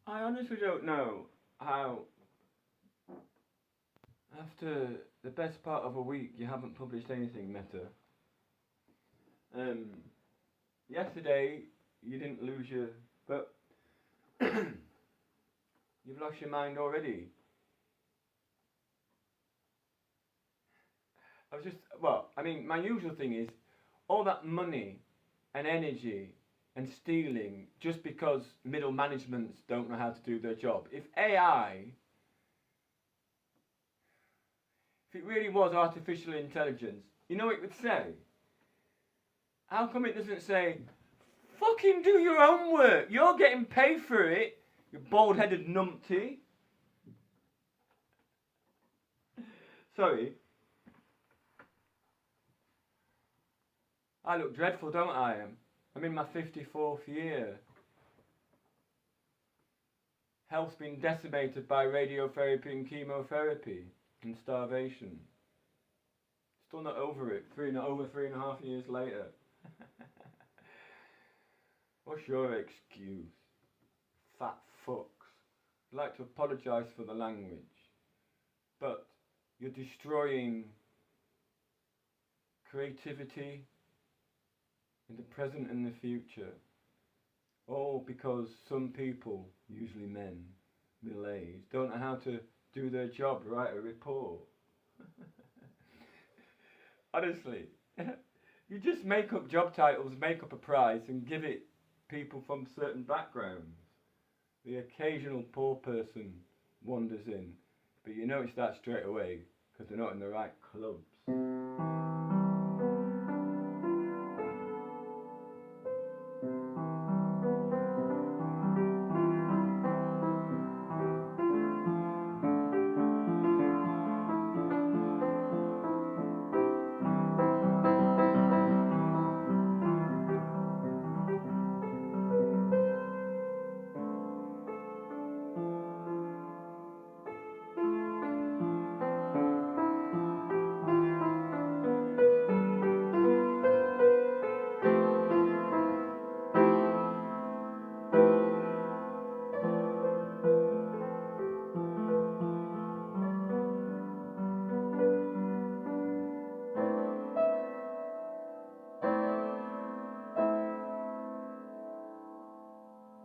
I honestly don't know how, after the best part of a week, you haven't published anything, Meta. Um, Yesterday, you didn't lose your. But you've lost your mind already. I was just. Well, I mean, my usual thing is all that money and energy and stealing just because middle managements don't know how to do their job. If it really was artificial intelligence, you know what it would say? How come it doesn't say, fucking do your own work? You're getting paid for it, you bald headed numpty. Sorry. I look dreadful, don't I? I'm in my 54th year. Health's been decimated by radiotherapy and chemotherapy and starvation. Still not over it, over 3.5 years later. What's your excuse? Fat fucks. I'd like to apologise for the language, but you're destroying creativity in the present and the future. All because some people, usually men, middle-aged, don't know how to do their job, write a report. Honestly, you just make up job titles, make up a price, and give it people from certain backgrounds. The occasional poor person wanders in, but you notice that straight away because they're not in the right clubs.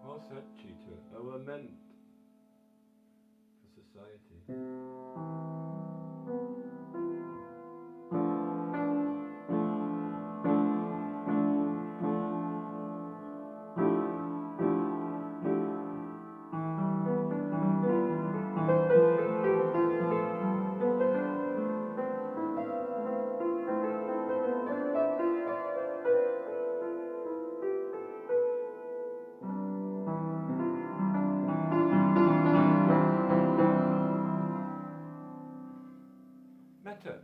What's that, cheater? Oh, I meant for society. Meta,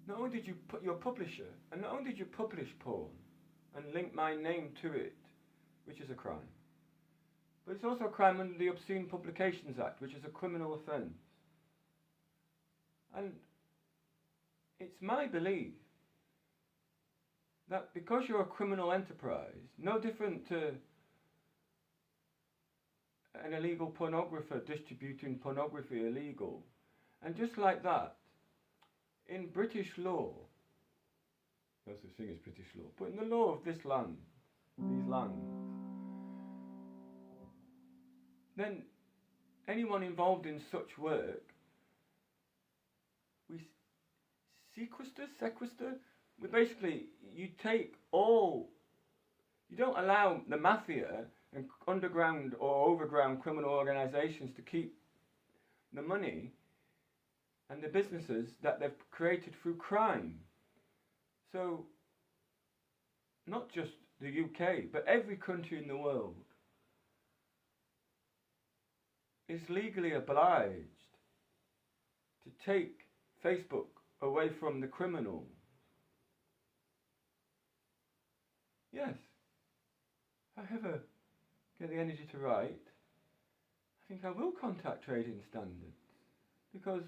not only did you put your publisher, and not only did you publish porn and link my name to it, which is a crime, but it's also a crime under the Obscene Publications Act, which is a criminal offence. And it's my belief that because you're a criminal enterprise, no different to an illegal pornographer distributing pornography illegal, and just like that, in British law, no such thing as British law, but in the law of this land, these lands, then anyone involved in such work, we sequester, we basically, you take all, you don't allow the mafia and underground or overground criminal organisations to keep the money and the businesses that they've created through crime. So, not just the UK, but every country in the world is legally obliged to take Facebook away from the criminals. Yes, if I ever get the energy to write, I think I will contact trading standards because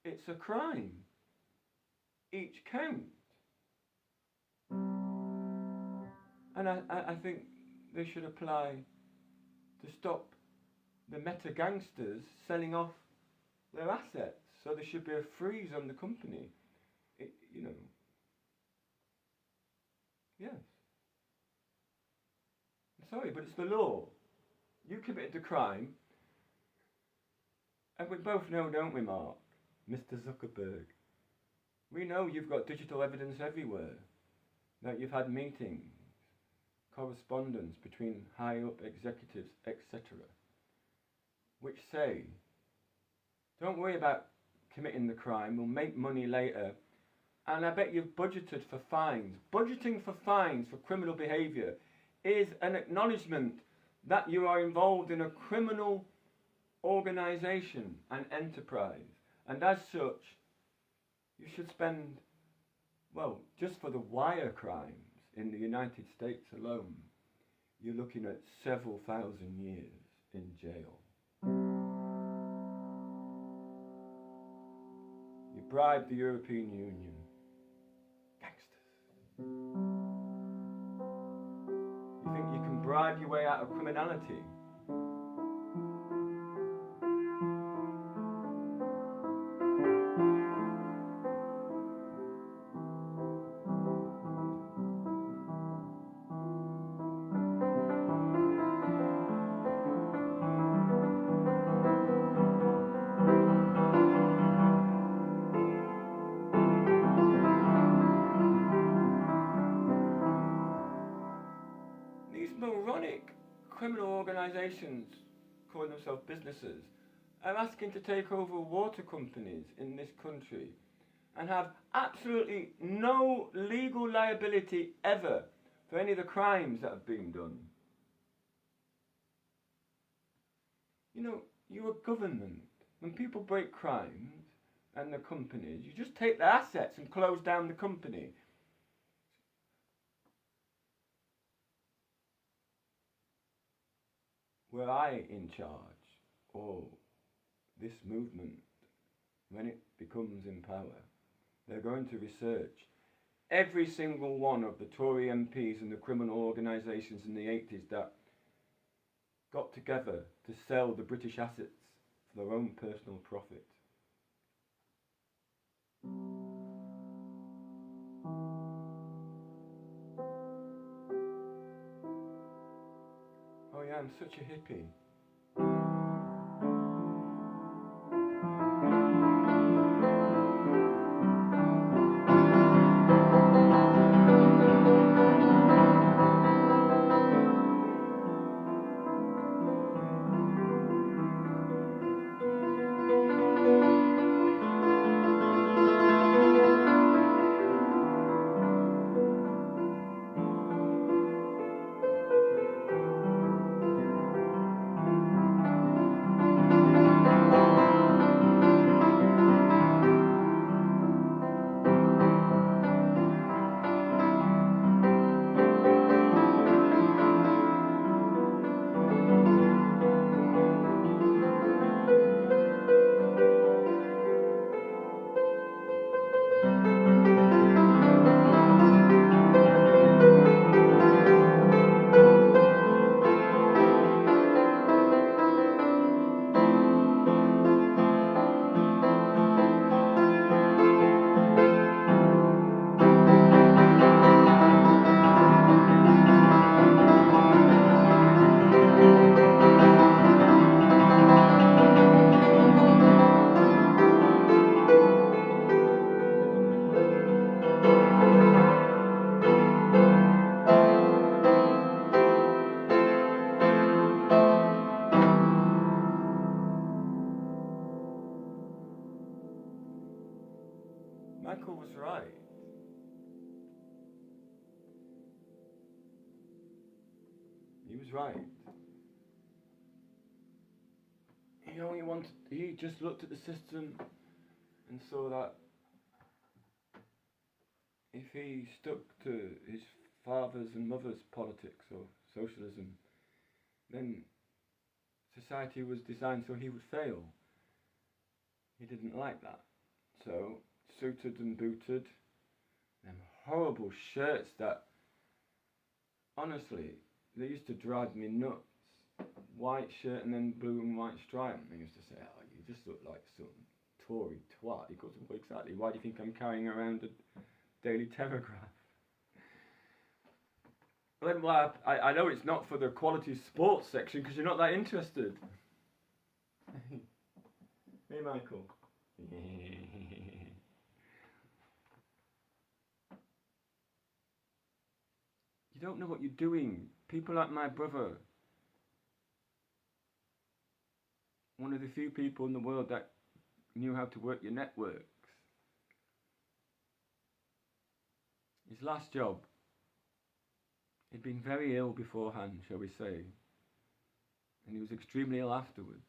it's a crime. Each count. And I think they should apply to stop the meta gangsters selling off their assets. So there should be a freeze on the company. Yes. I'm sorry, but it's the law. You committed the crime, and we both know, don't we, Mark? Mr. Zuckerberg. We know you've got digital evidence everywhere, that you've had meetings, correspondence between high-up executives, etc., which say, don't worry about committing the crime, we'll make money later. And I bet you've budgeted for fines. Budgeting for fines for criminal behaviour is an acknowledgement that you are involved in a criminal organisation and enterprise. And as such, you should spend, well, just for the wire crimes in the United States alone, you're looking at several thousand years in jail. You bribed the European Union. Gangsters. You think you can bribe your way out of criminality? Moronic criminal organisations calling themselves businesses are asking to take over water companies in this country and have absolutely no legal liability ever for any of the crimes that have been done. You know, you're a government. When people break crimes and the companies, you just take their assets and close down the company. Were I in charge, or this movement, when it becomes in power, they're going to research every single one of the Tory MPs and the criminal organisations in the 80s that got together to sell the British assets for their own personal profit. Oh yeah, I'm such a hippie. Michael was right. He was right. He just looked at the system and saw that if he stuck to his father's and mother's politics or socialism, then society was designed so he would fail. He didn't like that. So, suited and booted, them horrible shirts that, honestly, they used to drive me nuts. white shirt and then blue and white stripe. And they used to say, "Oh, you just look like some Tory twat." He goes, "Well, exactly. Why do you think I'm carrying around a Daily Telegraph?" But then, well, I know it's not for the quality sports section because you're not that interested. Hey, Michael. You don't know what you're doing. People like my brother, one of the few people in the world that knew how to work your networks. His last job, he'd been very ill beforehand, shall we say, and he was extremely ill afterwards.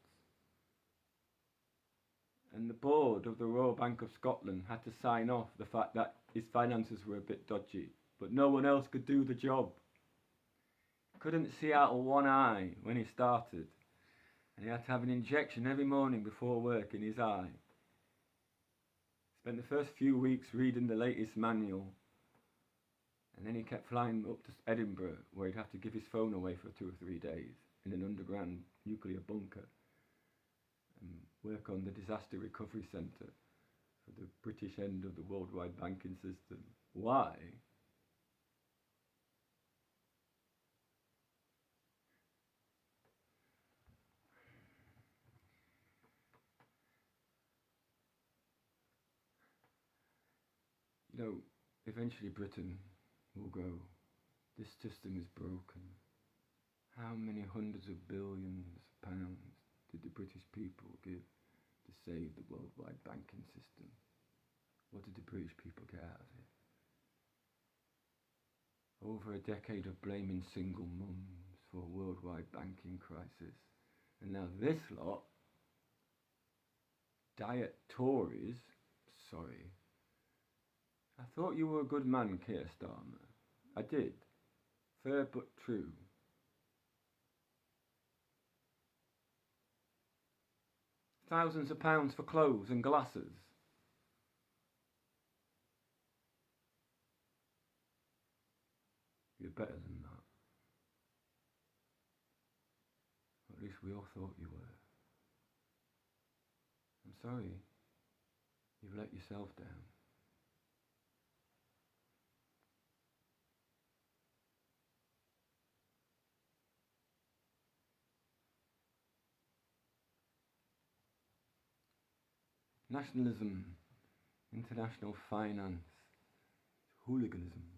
And the board of the Royal Bank of Scotland had to sign off the fact that his finances were a bit dodgy, but no one else could do the job. Couldn't see out of one eye when he started, and he had to have an injection every morning before work in his eye. Spent the first few weeks reading the latest manual, and then he kept flying up to Edinburgh, where he'd have to give his phone away for 2 or 3 days in an underground nuclear bunker and work on the Disaster Recovery Centre for the British end of the worldwide banking system. Why? You know, eventually Britain will go, this system is broken. How many hundreds of billions of pounds did the British people give to save the worldwide banking system? What did the British people get out of it? Over a decade of blaming single mums for a worldwide banking crisis. And now this lot, diet Tories, sorry. I thought you were a good man, Keir Starmer. I did. Fair but true. Thousands of pounds for clothes and glasses. You're better than that. Or at least we all thought you were. I'm sorry. You've let yourself down. Nationalism, international finance, hooliganism.